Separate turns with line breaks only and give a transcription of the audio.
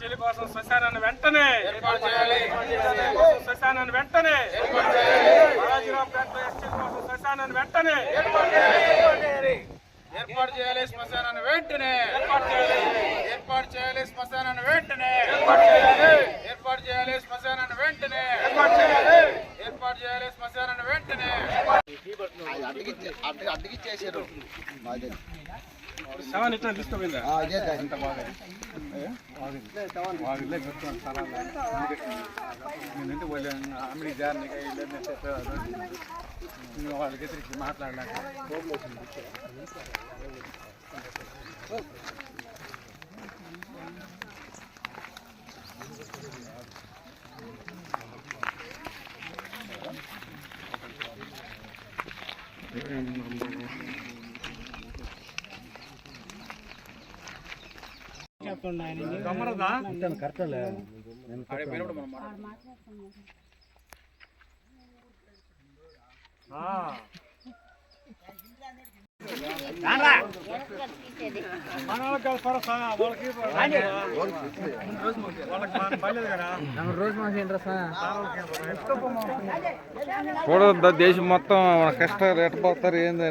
చెల్లి కోసం శ్మశానాన్ని వెంటనే శ్మశానాన్ని వెంటనే బాలాజీరావుపేటలో ఎస్టీ కోసం శ్మశానాన్ని వెంటనే
ఏర్పాటు చేయాలి. శ్మశానాన్ని వెంటనే ఏర్పాటు చేయాలి. శ్మశానాన్ని వెంటనే ఏర్పాటు చేయాలి. శ్మశానాన్ని వెంటనే ఏర్పాటు చేయాలి. శ్మశానాన్ని వెంటనే
అడ్డగిచ్చేసారు.
శవాన్ని ఇట్లా తీసుకుపోయిందా?
ఎంత బాగా
నేనంటే వాళ్ళు అమ్మిడి జారిని వాళ్ళకి తిరిగి మాట్లాడలేక
గమ్మరదా
కరెక్టలే
చూడద్దా దేశం మొత్తం కష్టాలు ఎట్టపోతారు ఏంది